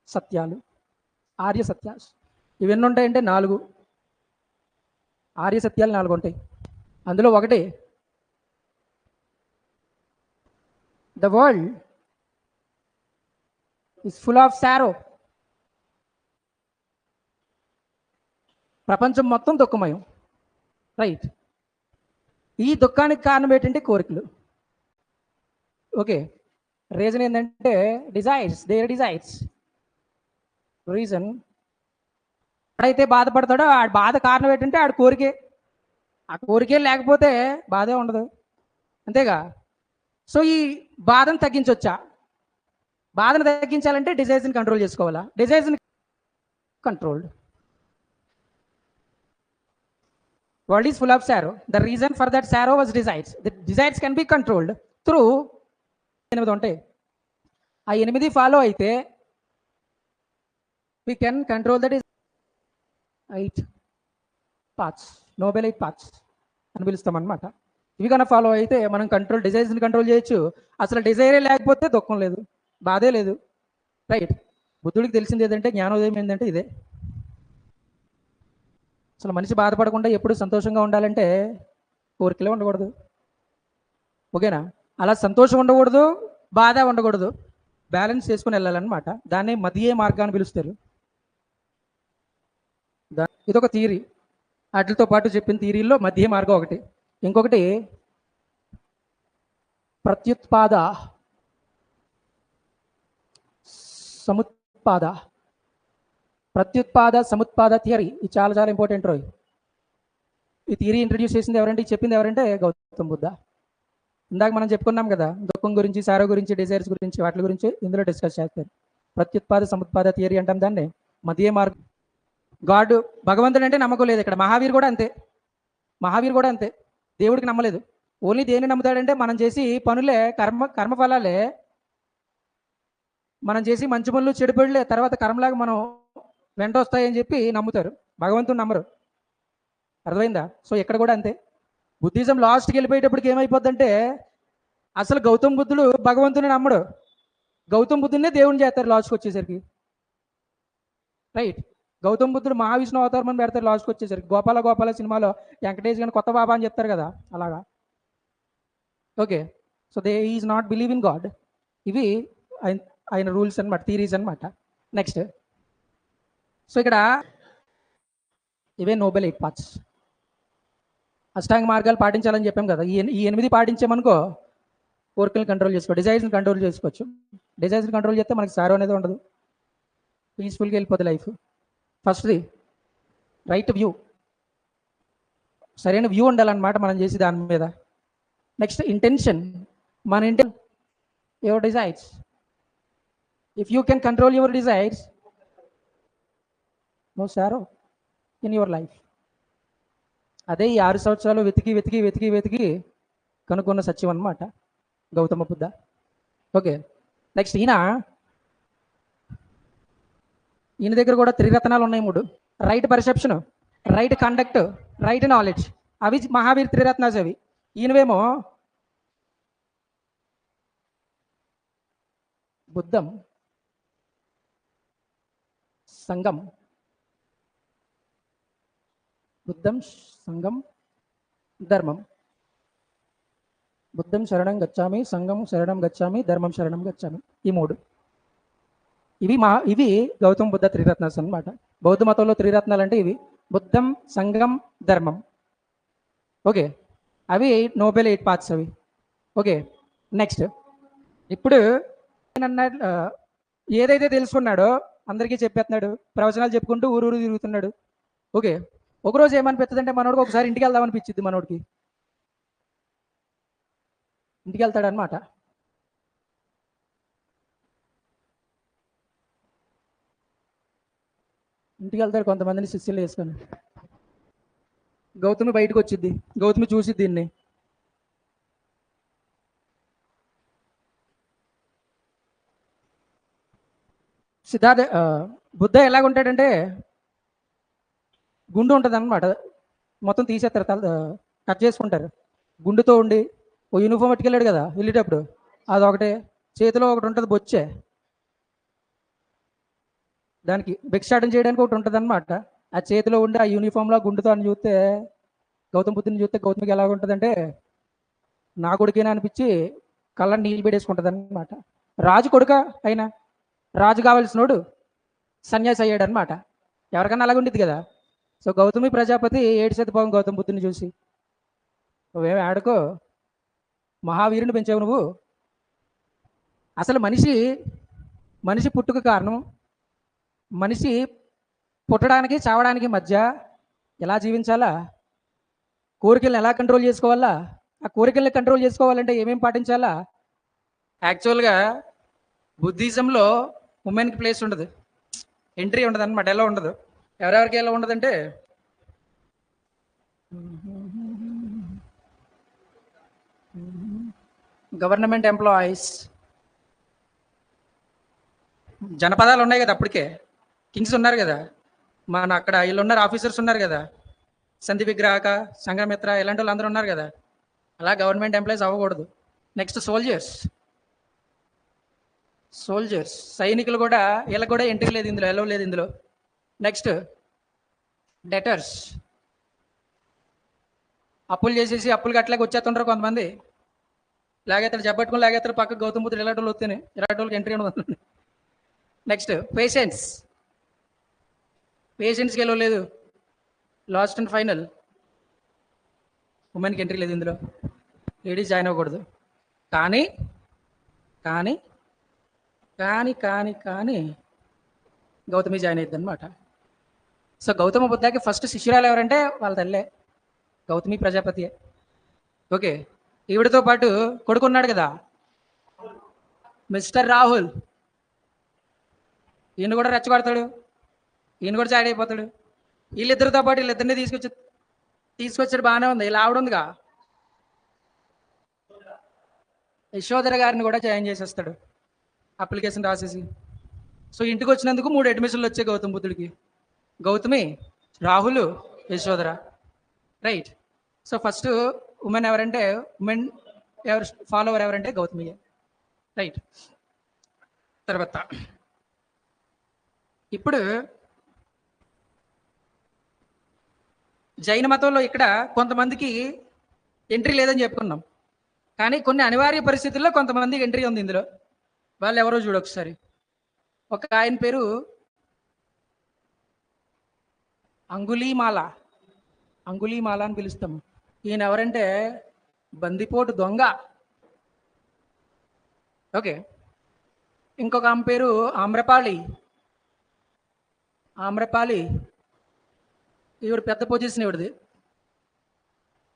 సత్యాలు, ఆర్య సత్యాలు. ఇవన్నీ ఉంటాయంటే 4 ఆర్య సత్యాలు 4 ఉంటాయి. అందులో ఒకటి, the world is full of sorrow. ప్రపంచం మొత్తం దుఃఖమయం. రైట్. ఈ దుఃఖానికి కారణం ఏంటంటే కోరికలు. ఓకే. రీజన్ ఏంటంటే డిజైర్స్, దేర్ డిజైర్స్. రీజన్ ఎక్కడైతే బాధపడతాడో ఆ బాధ కారణం ఏంటంటే ఆడ కోరికే. ఆ కోరికే లేకపోతే బాధే ఉండదు, అంతేగా. సో ఈ బాధను తగ్గించవచ్చా? బాధను తగ్గించాలంటే డిజైర్స్ని కంట్రోల్ చేసుకోవాలా? డిజైర్స్ని controlled. World is full of sorrow. The reason for that sorrow was desires. The desires can be controlled through 8 ఉంటాయి. ఆ 8 ఫాలో అయితే we can control that is 8 paths, noble 8 paths అని పిలుస్తాం అనమాట. ఇవి కన్నా ఫాలో అయితే మనం డిజైర్స్ని కంట్రోల్ చేయొచ్చు. అసలు డిజైరే లేకపోతే దుఃఖం లేదు, బాధే లేదు. రైట్. బుద్ధుడికి తెలిసింది ఏదంటే, జ్ఞానోదయం ఏంటంటే ఇదే. అసలు మనిషి బాధపడకుండా ఎప్పుడు సంతోషంగా ఉండాలంటే కోరికలే ఉండకూడదు. ఓకేనా? అలా సంతోషం ఉండకూడదు, బాధ ఉండకూడదు, బ్యాలెన్స్ చేసుకుని వెళ్ళాలన్నమాట. దాన్ని మధ్య మార్గాన్ని పిలుస్తారు. ఇదొక థియరీ. వాటితో పాటు చెప్పిన థియరీల్లో మధ్య మార్గం ఒకటి. ఇంకొకటి ప్రత్యుత్పాద సముత్పాద. ప్రత్యుత్పాద సముత్పాద థియరీ. ఇది చాలా చాలా ఇంపార్టెంట్ రోయ్. ఈ థియరీ ఇంట్రడ్యూస్ చేసింది ఎవరంటే, చెప్పింది ఎవరంటే గౌతమ్ బుద్ధ. ఇందాక మనం చెప్పుకున్నాం కదా, దుఃఖం గురించి, సారో గురించి, డిజైర్స్ గురించి, వాటి గురించి ఇందులో డిస్కస్ చేస్తారు. ప్రత్యుత్పాద సముత్పాద థియరీ అంటాం దాన్ని. మధ్య మార్గం. గాడ్, భగవంతుడు అంటే నమ్మకం లేదు ఇక్కడ. మహావీర్ కూడా అంతే. మహావీర్ కూడా అంతే. దేవుడికి నమ్మలేదు. ఓన్లీ దేన్ని నమ్ముతాడంటే మనం చేసి పనులే, కర్మఫలాలే. మనం చేసి మంచి పనులు, చెడు పనులే తర్వాత కర్మలాగా మనం వెంట వస్తాయని చెప్పి నమ్ముతారు. భగవంతుడు నమ్మరు. అర్థమైందా? సో ఇక్కడ కూడా అంతే. బుద్ధిజం లాస్ట్కి వెళ్ళిపోయేటప్పటికి ఏమైపోద్దంటే, అసలు గౌతమ్ బుద్ధుడు భగవంతుని నమ్మడు, గౌతమ్ బుద్ధునే దేవుని చేస్తారు లాస్ట్కి వచ్చేసరికి. రైట్. గౌతమ్ బుద్ధుడు మహావిష్ణు అవతారం అని పెడతారు లాస్ట్కి వచ్చేసరికి. గోపాల సినిమాలో వెంకటేష్ గారిని కొత్త బాబా అని చెప్తారు కదా, అలాగా. Okay. So they is not believe in God. ఇవి ఆయన రూల్స్ అనమాట, థీరీస్ అనమాట. నెక్స్ట్, సో ఇక్కడ ఇవే నోబెల్ 8 పాత్స్. అష్టాంగ మార్గాలు పాటించాలని చెప్పాం కదా. ఈ 8 పాటించామనుకో కోరికలను కంట్రోల్ చేసుకోవచ్చు, డిజైర్స్ని కంట్రోల్ చేసుకోవచ్చు. డిజైర్స్ని కంట్రోల్ చేస్తే మనకి సారో అనేది ఉండదు, పీస్ఫుల్గా వెళ్ళిపోతుంది లైఫ్. ఫస్ట్ది రైట్ వ్యూ. సరైన వ్యూ ఉండాలన్నమాట మనం చేసి దాని మీద. Next intention. మన your desires. If you can control your desires, no sorrow in your life. అదే ఈ 6 సంవత్సరాలు వెతికి కనుక్కున్న సత్యం అన్నమాట గౌతమ బుద్ధ. ఓకే. నెక్స్ట్ ఈయన దగ్గర కూడా 3 రత్నాలు ఉన్నాయి, 3. Right perception, right conduct, right knowledge. అవి మహావీర్ 3 రత్నాస్ అవి. ఈయనవేమో బుద్ధం, సంగం, బుద్ధం, సంగం, ధర్మం. బుద్ధం శరణం గచ్చామి, సంగం శరణం గచ్చామి, ధర్మం శరణం గచ్చామి. ఈ 3 ఇవి గౌతమ బుద్ధ 3 రత్నాస్ అన్నమాట. బౌద్ధ మతంలో 3 రత్నాలు అంటే ఇవి: బుద్ధం, సంగం, ధర్మం. ఓకే. అవి నోబెల్ 8 పాత్స్ అవి. ఓకే. నెక్స్ట్, ఇప్పుడు ఏదైతే తెలుసుకున్నాడో అందరికీ చెప్పేస్తున్నాడు, ప్రవచనాలు చెప్పుకుంటూ ఊరు తిరుగుతున్నాడు. ఓకే. ఒకరోజు ఏమనిపిస్తుంది అంటే, మనోడికి ఒకసారి ఇంటికి వెళ్దాం అనిపించింది. మనోడికి ఇంటికి వెళ్తాడు అనమాట. ఇంటికి వెళ్తాడు కొంతమందిని శిష్యులు వేసుకొని. గౌతమి బయటకు వచ్చింది. గౌతమి చూసి దీన్ని, బుద్ధ ఎలాగుంటాడంటే, గుండు ఉంటుంది అనమాట, మొత్తం తీసేస్తారు, కట్ చేసుకుంటారు. గుండుతో ఉండి ఓ యూనిఫామ్ పట్టుకెళ్ళాడు కదా వెళ్ళేటప్పుడు, అదొకటే. చేతిలో ఒకటి ఉంటుంది బొచ్చే. దానికి భిక్షాటం చేయడానికి ఒకటి ఉంటుంది అనమాట. ఆ చేతిలో ఉండి ఆ యూనిఫామ్లో గుండుతో అని చూస్తే గౌతమ బుద్ధుని చూస్తే గౌతమికి ఎలా ఉంటుందంటే నా కొడుకేనా అనిపించి కళ్ళ నీళ్ళు పెడేసుకుంటుంది అనమాట. రాజు కొడుక అయినా రాజు కావాల్సినోడు సన్యాసి అయ్యాడు అనమాట. ఎవరికన్నా అలాగ ఉండిద్ది కదా. సో గౌతమి ప్రజాపతి ఏడు పోవం గౌతమ బుద్ధుని చూసి, నువ్వేమి ఆడుకో, మహావీరుని పెంచావు నువ్వు. అసలు మనిషి పుట్టుక కారణం, మనిషి పుట్టడానికి చావడానికి మధ్య ఎలా జీవించాలా, కోరికలను ఎలా కంట్రోల్ చేసుకోవాలా, ఆ కోరికల్ని కంట్రోల్ చేసుకోవాలంటే ఏమేమి పాటించాలా. యాక్చువల్గా బుద్ధిజంలో ఉమెన్కి ప్లేస్ ఉండదు, ఎంట్రీ ఉండదు అనమాట. ఎలా ఉండదు, ఎవరెవరికి ఎలా ఉండదంటే గవర్నమెంట్ ఎంప్లాయీస్, జనపదాలు ఉన్నాయి కదా, అప్పటికే కింగ్స్ ఉన్నారు కదా, మన అక్కడ వీళ్ళు ఉన్నారు, ఆఫీసర్స్ ఉన్నారు కదా, సంధి విగ్రహక, సంఘమిత్ర, ఇలాంటి వాళ్ళు అందరూ ఉన్నారు కదా. అలా గవర్నమెంట్ ఎంప్లాయీస్ అవ్వకూడదు. నెక్స్ట్ సోల్జర్స్ సైనికులు కూడా, వీళ్ళకి కూడా ఎంట్రీ లేదు ఇందులో, ఎలవ్ లేదు ఇందులో. నెక్స్ట్ డెటర్స్, అప్పులు చేసేసి అప్పులు కట్టలేక వచ్చేస్తుంటారు కొంతమంది, లాగేతాడు జబ్బట్టుకుని లాగేతాడు పక్కకు గౌతమ బుద్ధుడు ఇలాంటి వాళ్ళు వస్తేనే, ఇలాంటి వాళ్ళకి ఎంట్రీ ఉండదు. నెక్స్ట్ పేషెంట్స్కి ఎలవ్ లేదు. లాస్ట్ అండ్ ఫైనల్ ఉమెన్కి ఎంట్రీ లేదు ఇందులో, లేడీస్ జాయిన్ అవ్వకూడదు. కానీ కానీ కానీ కానీ కానీ గౌతమి జాయిన్ అయ్యింది అనమాట. సో గౌతమ బుద్ధకి ఫస్ట్ శిష్యురాలు ఎవరంటే వాళ్ళ తల్లే, గౌతమి ప్రజాపతియే. ఓకే, ఈవిడతో పాటు కొడుకున్నాడు కదా మిస్టర్ రాహుల్, ఈయన కూడా రెచ్చగొడతాడు, ఈయన కూడా జాయిన్ అయిపోతాడు. వీళ్ళిద్దరితో పాటు వీళ్ళిద్దరిని తీసుకొచ్చాడు, బాగానే ఉంది. ఇలా ఆవిడ ఉందిగా యశోధర గారిని కూడా జాయిన్ చేసేస్తాడు అప్లికేషన్ రాసేసి. సో ఇంటికి వచ్చినందుకు 3 అడ్మిషన్లు వచ్చాయి గౌతమ బుద్ధుడికి, Gautami, Rahul, Yashodhara. Right. So first women ఎవరంటే, ఉమెన్ ఎవరు ఫాలోవర్ ఎవరంటే గౌతమి. రైట్. తర్వాత ఇప్పుడు జైన మతంలో ఇక్కడ కొంతమందికి ఎంట్రీ లేదని చెప్పుకున్నాం, కానీ కొన్ని అనివార్య పరిస్థితుల్లో కొంతమందికి ఎంట్రీ ఉంది ఇందులో. వాళ్ళు ఎవరో చూడొకసారి. ఒక ఆయన పేరు అంగుళీమాల అని పిలుస్తాము. ఈయన ఎవరంటే బందిపోటు దొంగ. ఓకే. ఇంకొక ఆమె పేరు ఆమ్రపాలి. ఈవిడ పెద్ద పొజిషన్, ఈవిడది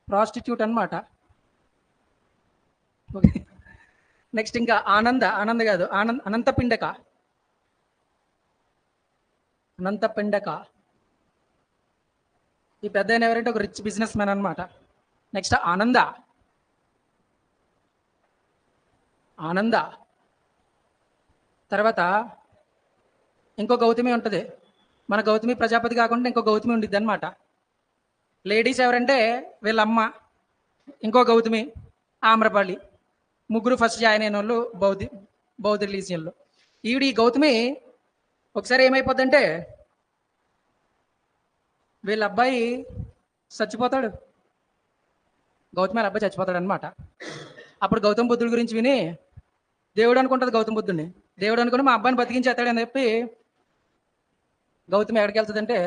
ప్రాస్టిట్యూట్ అనమాట. ఓకే. నెక్స్ట్ ఇంకా ఆనంద కాదు, అనంతపిండక. ఈ పెద్ద ఆయన ఎవరంటే ఒక రిచ్ బిజినెస్ మ్యాన్ అనమాట. నెక్స్ట్ ఆనంద. తర్వాత ఇంకో గౌతమి ఉంటుంది, మన గౌతమి ప్రజాపతి కాకుండా ఇంకో గౌతమి ఉండిద్ది అనమాట. లేడీస్ ఎవరంటే వీళ్ళమ్మ, ఇంకో గౌతమి, ఆమ్రపాలి. ముగ్గురు ఫస్ట్ జాయిన్ అయిన వాళ్ళు బౌద్ధ రిలీజియన్లో. ఈ గౌతమి ఒకసారి ఏమైపోద్దంటే వీళ్ళ అబ్బాయి చచ్చిపోతాడు, గౌతమి అబ్బాయి చచ్చిపోతాడు అనమాట. అప్పుడు గౌతమ బుద్ధుడి గురించి విని దేవుడు అనుకుంటుంది గౌతమ బుద్ధుడిని, దేవుడు అనుకుని మా అబ్బాయిని బతికించేస్తాడు అని చెప్పి గౌతమి ఎక్కడికి వెళ్తుందంటే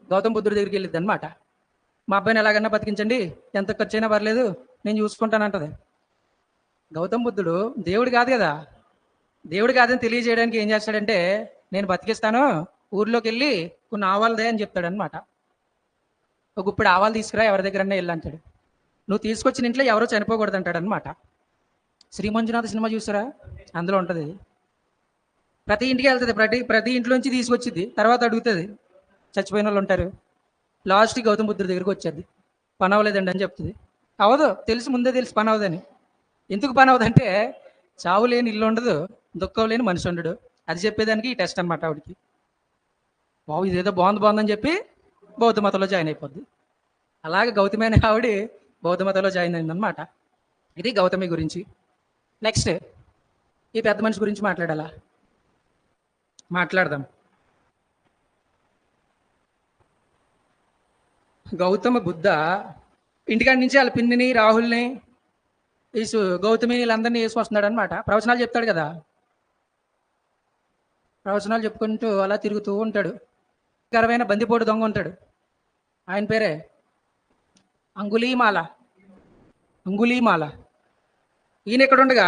గౌతమ బుద్ధుడి దగ్గరికి వెళ్ళిద్ది అనమాట. మా అబ్బాయిని ఎలాగన్నా బతికించండి, ఎంత ఖర్చు అయినా పర్లేదు, నేను చూసుకుంటానంటది. గౌతమ బుద్ధుడు దేవుడు కాదు కదా, దేవుడు కాదని తెలియజేయడానికి ఏం చేస్తాడంటే నేను బతికిస్తాను, ఊర్లోకి వెళ్ళి కొన్ని ఆవాలదే అని చెప్తాడు అనమాట. ఒక గుప్పిడు ఆవాలు తీసుకురా, ఎవరి దగ్గరన్నా వెళ్ళి అంటాడు. నువ్వు తీసుకొచ్చిన ఇంట్లో ఎవరో చనిపోకూడదు అంటాడు అనమాట. శ్రీ మంజునాథ సినిమా చూసారా, అందులో ఉంటుంది. ప్రతి ఇంటికి వెళ్తుంది, ప్రతి ఇంట్లోంచి తీసుకొచ్చింది, తర్వాత అడుగుతుంది చచ్చిపోయిన వాళ్ళు ఉంటారు. లాస్ట్కి గౌతమ బుద్ధుడి దగ్గరికి వచ్చేది, పని అవ్వలేదండి అని చెప్తుంది. అవదు, ముందే తెలిసి పని అవ్వదని. ఎందుకు పని అవ్వదంటే చావు లేని ఇల్లు ఉండదు, దుఃఖం లేని మనిషి ఉండడు, అది చెప్పేదానికి ఈ టెస్ట్ అనమాట ఆవిడకి. బాబు ఇదేదో బాగుందని చెప్పి బౌద్ధ మతంలో జాయిన్ అయిపోద్ది. అలాగే గౌతమి అనే ఆవిడ బౌద్ధ మతంలో జాయిన్ అయిందనమాట. ఇది గౌతమి గురించి. నెక్స్ట్ ఈ పెద్ద మనిషి గురించి మాట్లాడాలా. మాట్లాడదాం. గౌతమ బుద్ధ ఇంటికాడి నుంచి వాళ్ళ పిన్నిని రాహుల్ని గౌతమిని వీళ్ళందరినీ వేసుకొస్తున్నాడు అనమాట. ప్రవచనాలు చెప్తాడు కదా, ప్రవచనాలు చెప్పుకుంటూ అలా తిరుగుతూ ఉంటాడు. కరమైన బందిపోటు దొంగ ఉంటాడు, ఆయన పేరే అంగుళీమాల. అంగుళీమాల ఈయన ఎక్కడ ఉండగా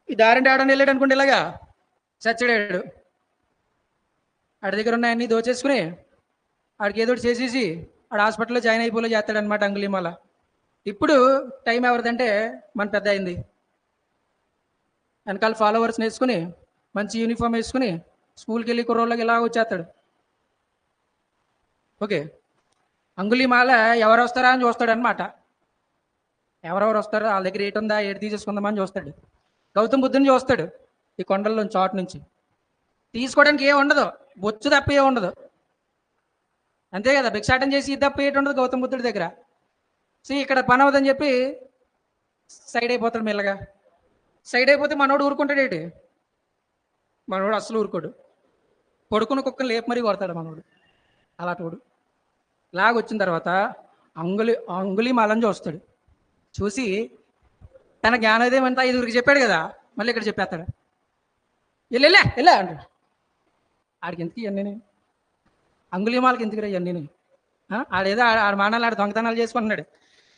ఈ దారింటి ఆడని వెళ్ళాడు అనుకుంటే ఇలాగా చచ్చాడాడు. ఆడి దగ్గర ఉన్న అన్ని దోచేసుకుని ఆడికి ఏదో చేసేసి ఆడు హాస్పిటల్లో జాయిన్ అయిపోలే చేస్తాడనమాట అంగుళీమాల. ఇప్పుడు టైం ఎవరిదంటే మన పెద్ద అయింది. వెనకాల ఫాలోవర్స్ వేసుకుని మంచి యూనిఫామ్ వేసుకుని స్కూల్కి వెళ్ళి కుర్రోళ్ళకి ఇలా వచ్చేస్తాడు. ఓకే, అంగుళీమాల ఎవరు వస్తారా అని చూస్తాడు అనమాట. ఎవరెవరు వస్తారో వాళ్ళ దగ్గర ఏటు ఉందా, ఏటు తీసేసుకుందామని చూస్తాడు. గౌతమ బుద్ధుని చూస్తాడు ఈ కొండల్లో చాటు నుంచి. తీసుకోవడానికి ఏం ఉండదు, బొచ్చు తప్ప ఏ ఉండదు, అంతే కదా. భిక్షాటం చేసి ఇది తప్ప ఏటి ఉండదు గౌతమ బుద్ధుడి దగ్గర. ఇక్కడ పని అవుదని చెప్పి సైడ్ అయిపోతాడు మెల్లగా. సైడ్ అయిపోతే మనోడు ఊరుకుంటాడు ఏంటి? మనోడు అసలు ఊరుకోడు, పడుకున్న కుక్కను లేపు మరీ కొడతాడు మనోడు. అలాంటోడు లాగొచ్చిన తర్వాత అంగుళీమాలని చూస్తాడు. చూసి తన జ్ఞానోదయం అంతా ఐదుగురికి చెప్పాడు కదా, మళ్ళీ ఇక్కడ చెప్పేస్తాడు. వెళ్ళా అంటాడు. ఆడికి ఎందుకు ఇవన్నీ, అంగుళీమాలకి ఎందుకు ఇవన్నీ? ఆడేదో ఆడ మానాలు ఆడు దొంగతనాలు చేసుకుంటున్నాడు.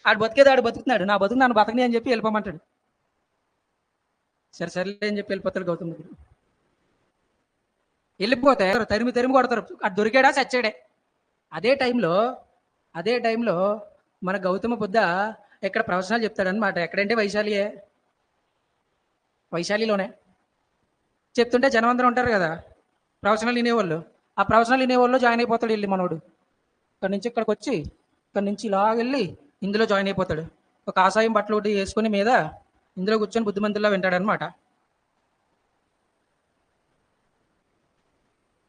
ఆడు బతికేది ఆడు బతుకుతున్నాడు, నా బతుకు నన్ను బతకని అని చెప్పి వెళ్ళిపోమంటాడు. సరేలే అని చెప్పి వెళ్ళిపోతాడు గౌతమ బుద్ధుడు. వెళ్ళిపోతే తరిమి కొడతారు. అటు దొరికాడా చచ్చాడే. అదే టైంలో మన గౌతమ బుద్ధ ఇక్కడ ప్రవచనాలు చెప్తాడనమాట. ఎక్కడంటే వైశాలిలోనే చెప్తుంటే జనం అందరూ ఉంటారు కదా ప్రవచనాలు వినేవాళ్ళు. ఆ ప్రవచనాలు వినేవాళ్ళు జాయిన్ అయిపోతాడు వెళ్ళి మనోడు. ఇక్కడ నుంచి ఇక్కడికి వచ్చి ఇక్కడ నుంచి ఇలా వెళ్ళి ఇందులో జాయిన్ అయిపోతాడు. ఒక కాషాయం బట్టలు ఒకటి వేసుకుని మీద ఇందులో కూర్చొని బుద్ధిమంతుల్లా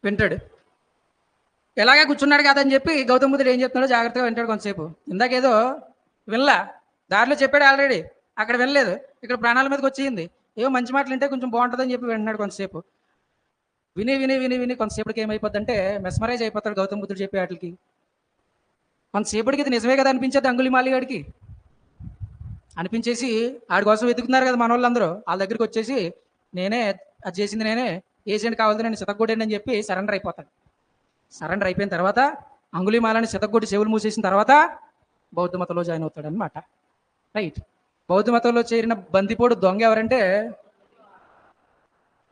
వింటాడు. ఎలాగే కూర్చున్నాడు కాదని చెప్పి గౌతమ బుద్ధుడు ఏం చెప్తున్నాడో జాగ్రత్తగా వింటాడు కొంతసేపు. ఇందాకేదో వినలా, దారిలో చెప్పాడు ఆల్రెడీ, అక్కడ వినలేదు, ఇక్కడ ప్రాణాల మీదకి వచ్చింది. ఏవో మంచి మాటలు వింటే కొంచెం బాగుంటుందని చెప్పి వింటున్నాడు కొంతసేపు. విని కొంతసేపటికి ఏమైపోద్దంటే మెస్మరైజ్ అయిపోతాడు గౌతమ బుద్ధుడు చెప్పే వాటికి. కొంతసేపటికి ఇది నిజమే కదా అనిపించేది అంగుళీమాలి గాడికి. అనిపించేసి ఆడి కోసం వెతుకుతున్నారు కదా మన వాళ్ళందరూ, వాళ్ళ దగ్గరికి వచ్చేసి నేనే అది చేసింది, నేనే ఏజెంట్ కావాలి, నేను చితగ్గొడ్డాను అని చెప్పి సరెండర్ అయిపోతాడు. సరెండర్ అయిపోయిన తర్వాత అంగుళీమాలని చితగ్గొట్టి చెవులు మూసేసిన తర్వాత బౌద్ధ మతంలో జాయిన్ అవుతాడు అనమాట. రైట్, బౌద్ధ మతంలో చేరిన బందిపోడు దొంగ ఎవరంటే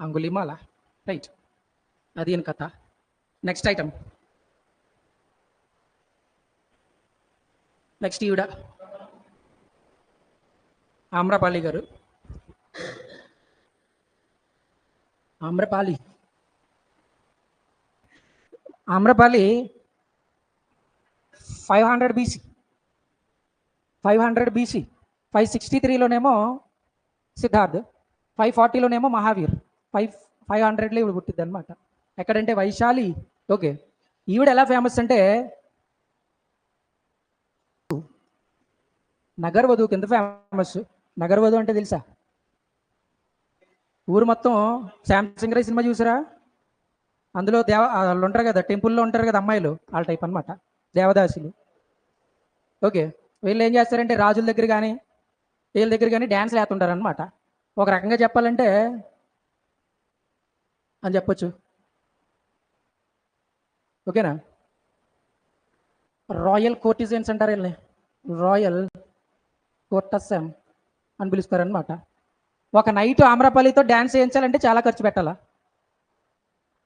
అంగుళీమాల. రైట్, అది అని కథ. నెక్స్ట్ ఐటమ్, నెక్స్ట్ ఈవిడ ఆమ్రపాలి గారు. ఆమ్రపాలి 500 BC, 563లోనేమో సిద్ధార్థ్, 540లోనేమో మహావీర్, 500లో ఇవి పుట్టిద్ది అనమాట. ఎక్కడంటే వైశాలి. ఓకే, ఈవిడ ఎలా ఫేమస్ అంటే నగరవధువు కింద ఫేమస్. నగరవధువు అంటే తెలుసా? ఊరు మొత్తం శాంసంగ్ రై సినిమా చూసారా? అందులో వాళ్ళు ఉంటారు కదా, టెంపుల్లో ఉంటారు కదా అమ్మాయిలు, వాళ్ళ టైప్ అనమాట, దేవదాసులు. ఓకే, వీళ్ళు ఏం చేస్తారంటే రాజుల దగ్గర కానీ వీళ్ళ దగ్గర కానీ డ్యాన్స్లు వేస్తుంటారు అనమాట. ఒక రకంగా చెప్పాలంటే అని చెప్పొచ్చు. ఓకేనా? రాయల్ కోర్టిజన్స్ అంటారు వీళ్ళని, రాయల్ కోర్టసన్ అని పిలుస్తారనమాట. ఒక నైట్ ఆమ్రపల్లితో డ్యాన్స్ చేయించాలంటే చాలా ఖర్చు పెట్టాలా.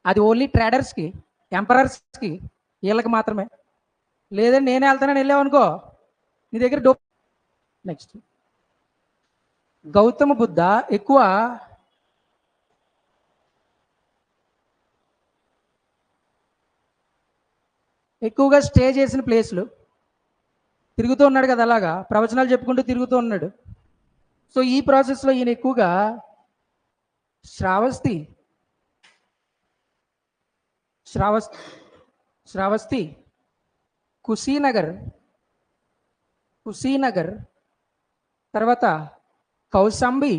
అది ఓన్లీ ట్రేడర్స్కి, ఎంపరర్స్కి, వీళ్ళకి మాత్రమే. లేదంటే నేనే వెళ్తానని వెళ్ళావనుకో నీ దగ్గర డబ్బు. నెక్స్ట్, గౌతమ బుద్ధ ఎక్కువగా స్టే చేసిన ప్లేస్లు తిరుగుతూ ఉన్నాడు కదా, అలాగా ప్రవచనాలు చెప్పుకుంటూ తిరుగుతూ ఉన్నాడు. సో ఈ ప్రాసెస్లో ఈయన ఎక్కువగా శ్రావస్తి, కుశీనగర్, తర్వాత కౌసంబి,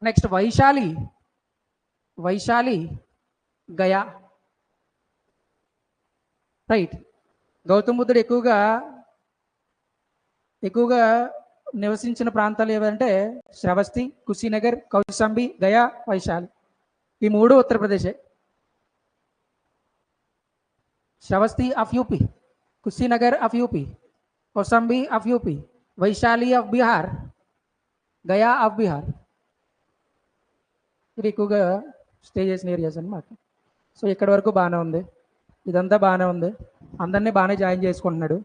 నెక్స్ట్ వైశాలి, వైశాలి గయా. రైట్. గౌతమ బుద్ధుడు ఎక్కువగా నివసించిన ప్రాంతాలు ఏవంటే శ్రవస్తి, కుశీనగర్, కౌశాంబి, గయా, వైశాలి. ఈ మూడు ఉత్తరప్రదేశే. Shravasti of UP, Kushinagar of UP, Kaushambi of UP, Vaishali of Bihar, Gaya of Bihar. ఇవి ఎక్కువగా స్టే చేసిన ఏరియాస్ అన్నమాట. సో ఇక్కడి వరకు బాగానే ఉంది, ఇదంతా బాగానే ఉంది, అందరినీ బాగానే జాయిన్ చేసుకుంటున్నాడు.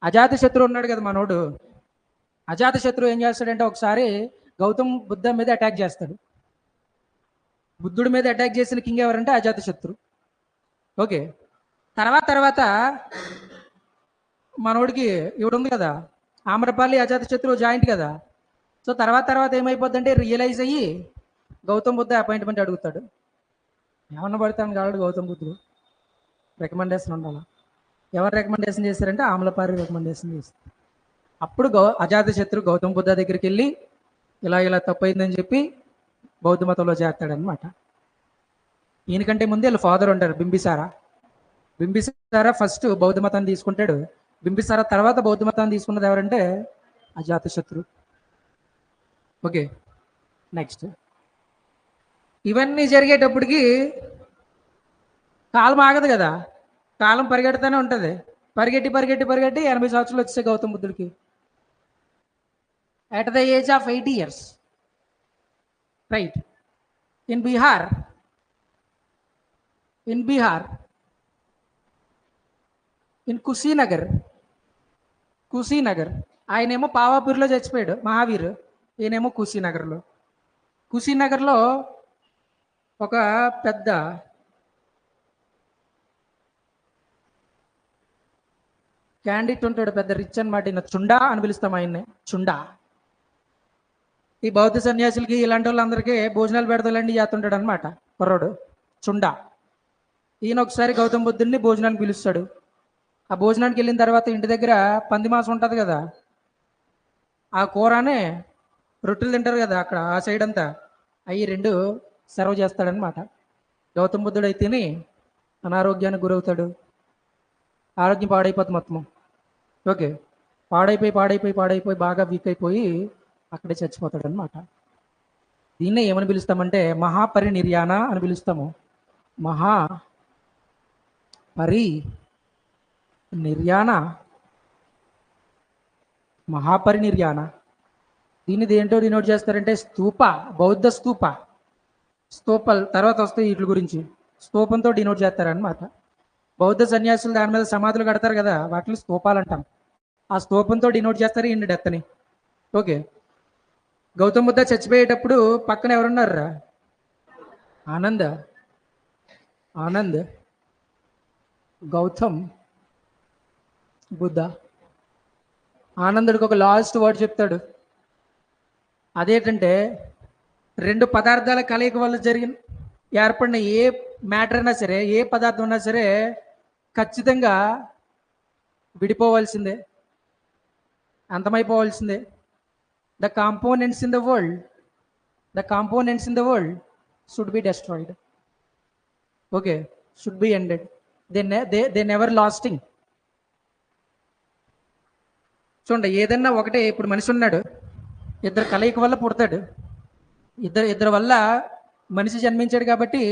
అజాతశత్రు ఉన్నాడు కదా మనోడు. అజాతశత్రు ఏం చేస్తాడంటే ఒకసారి గౌతమ్ బుద్ధ మీద అటాక్ చేస్తాడు. బుద్ధుడి మీద అటాక్ చేసిన కింగ్ ఎవరంటే అజాతశత్రు. ఓకే. తర్వాత మనోడికి ఇవిడు ఉంది కదా, ఆమ్రపాలి అజాతశత్రు జాయింట్ కదా. సో తర్వాత ఏమైపోద్దంటే రియలైజ్ అయ్యి గౌతమ్ బుద్ధ అపాయింట్మెంట్ అడుగుతాడు. ఏమన్నా పడతాను కాదు గౌతమ్ బుద్ధుడు, రికమెండేషన్ ఉండాలి. ఎవరు రికమెండేషన్ చేశారంటే ఆమ్లపారి రికమెండేషన్ చేస్తారు. అప్పుడు అజాతశత్రు గౌతమ్ బుద్ధ దగ్గరికి వెళ్ళి ఇలా తప్పైందని చెప్పి బౌద్ధ మతంలో చేస్తాడనమాట. ఈయనకంటే ముందే వీళ్ళ ఫాదర్ ఉంటారు బింబిసారా ఫస్ట్ బౌద్ధ మతాన్ని తీసుకుంటాడు. బింబిసారా తర్వాత బౌద్ధ మతాన్ని తీసుకున్నది ఎవరంటే అజాతశత్రు. ఓకే. నెక్స్ట్ ఇవన్నీ జరిగేటప్పటికి కాలం ఆగదు కదా, కాలం పరిగెడుతూనే ఉంటుంది. పరిగెట్టి 80 సంవత్సరాలు వచ్చాయి Gautama బుద్ధుడికి. at the age of 80 years, right, in Bihar, in Kushinagar. ఆయనేమో పావాపూర్లో చచ్చిపోయాడు మహావీర్, ఈయనేమో కుశీనగర్లో ఒక పెద్ద క్యాండిడేట్ ఉంటాడు, పెద్ద రిచ్ అనమాట. ఈయన చుండా అని పిలుస్తాం ఆయన్ని, చుండా. ఈ బౌద్ధ సన్యాసులకి ఇలాంటి వాళ్ళందరికీ భోజనాలు పెడతాలండి చేస్తుంటాడు అనమాట కుర్రోడు చుండా. ఈయన ఒకసారి గౌతమ బుద్ధుడిని భోజనానికి పిలుస్తాడు. ఆ భోజనానికి వెళ్ళిన తర్వాత ఇంటి దగ్గర పంది మాంసం ఉంటుంది కదా, ఆ కూరనే రొట్టెలు తింటారు కదా అక్కడ ఆ సైడ్ అంతా, అవి 2 సర్వ్ చేస్తాడనమాట. గౌతమ బుద్ధుడు అయితేనే అనారోగ్యానికి గురవుతాడు, ఆరోగ్యం పాడైపోతుంది మొత్తం. ఓకే. పాడైపోయి బాగా వీక్ అయిపోయి అక్కడే చచ్చిపోతాడు అనమాట. దీన్నే ఏమని పిలుస్తామంటే మహాపరినిర్యాణ అని పిలుస్తాము. మహాపరినిర్యాణ. దీన్ని దేంటో డినోట్ చేస్తారంటే బౌద్ధ స్తూపాలు తర్వాత వస్తాయి వీటి గురించి. స్తూపంతో డినోట్ చేస్తారనమాట. బౌద్ధ సన్యాసులు దాని మీద సమాధులు కడతారు కదా, వాటిని స్తూపాలు అంటాం. ఆ స్తూపంతో డినోట్ చేస్తారు ఈయన డెత్ని. ఓకే. గౌతమ బుద్ధ చచ్చిపోయేటప్పుడు పక్కన ఎవరున్నారా? ఆనంద్ గౌతమ్ బుద్ధ. ఆనందుడికి ఒక లాస్ట్ వర్డ్ చెప్తాడు. అదేంటంటే 2 పదార్థాల కలయిక వల్ల ఏర్పడిన ఏ మ్యాటర్ అయినా సరే, ఏ పదార్థం ఉన్నా సరే ఖచ్చితంగా విడిపోవాల్సిందే, అంతమైపోవాల్సిందే. The components in the world should be destroyed. Okay, should be ended. They never lasting. చూడండి, ఏదన్నా ఒకటే. ఇప్పుడు మనిషి ఉన్నాడు, ఇద్దరు కలయిక వల్ల పుడతాడు, ఇద్దరు వల్ల మనిషి జన్మించాడు కాబట్టి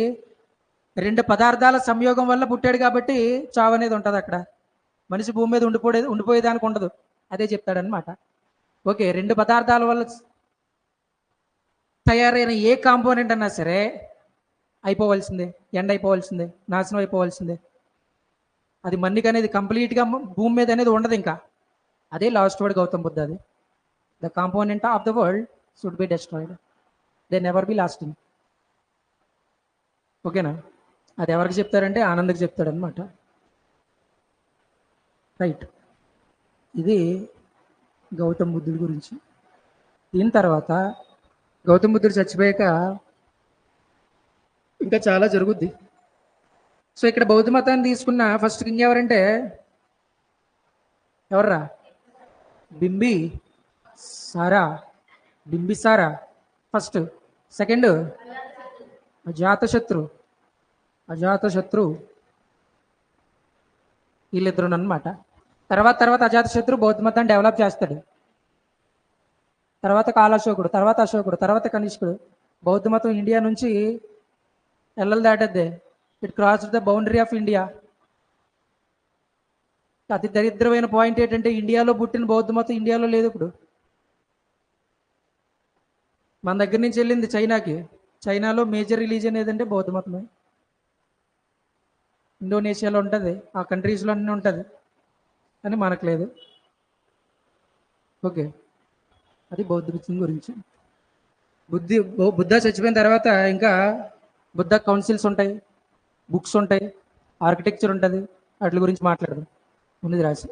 2 పదార్థాల సంయోగం వల్ల పుట్టాడు కాబట్టి చావు అనేది ఉంటుంది అక్కడ. మనిషి భూమి మీద ఉండిపోయేదానికి ఉండదు. అదే చెప్తాడనమాట. ఓకే. 2 పదార్థాల వల్ల తయారైన ఏ కాంపోనెంట్ అన్నా సరే అయిపోవాల్సిందే, ఎండ్ అయిపోవాల్సిందే, నాశనం అయిపోవాల్సిందే. అది మన్నిక అనేది కంప్లీట్గా భూమి మీద అనేది ఉండదు ఇంకా. అదే లాస్ట్ వర్డ్ గౌతమ బుద్ధ. అది the component of the world should be destroyed, they never be lasting. ఓకేనా? అది ఎవరికి చెప్తారంటే ఆనంద్కి చెప్తాడనమాట. రైట్. ఇది గౌతమ బుద్ధుడి గురించి. దీని తర్వాత గౌతమ బుద్ధుడు చచ్చిపోయాక ఇంకా చాలా జరుగుద్ది. సో ఇక్కడ బౌద్ధ మతాన్ని తీసుకున్న ఫస్ట్ కింగ్ ఎవరంటే ఎవర్రా? బింబిసారా ఫస్ట్. సెకండ్ అజాతశత్రు. అజాతశత్రు వీళ్ళిద్దరు అన్నమాట. తర్వాత అజాతశత్రు బౌద్ధ మతాన్ని డెవలప్ చేస్తాడు. తర్వాత కాలాశోకుడు, తర్వాత అశోకుడు, తర్వాత కనిష్కుడు. బౌద్ధ మతం ఇండియా నుంచి ఎల్లలు దాటద్దే. It cross the boundary of India. అతి దరిద్రమైన పాయింట్ ఏంటంటే ఇండియాలో పుట్టిన బౌద్ధ మతం ఇండియాలో లేదు ఇప్పుడు. మన దగ్గర నుంచి వెళ్ళింది చైనాకి. చైనాలో మేజర్ రిలీజియన్ ఏదంటే బౌద్ధ మతమే. ఇండోనేషియాలో ఉంటుంది, ఆ కంట్రీస్లో అన్నీ ఉంటుంది, అని మనకు లేదు. ఓకే, అది బౌద్ధ గురించి. బుద్ధ చచ్చిపోయిన తర్వాత ఇంకా బుద్ధ కౌన్సిల్స్ ఉంటాయి, బుక్స్ ఉంటాయి, ఆర్కిటెక్చర్ ఉంటుంది. వాటి గురించి మాట్లాడదాం. ఉన్నది రాసి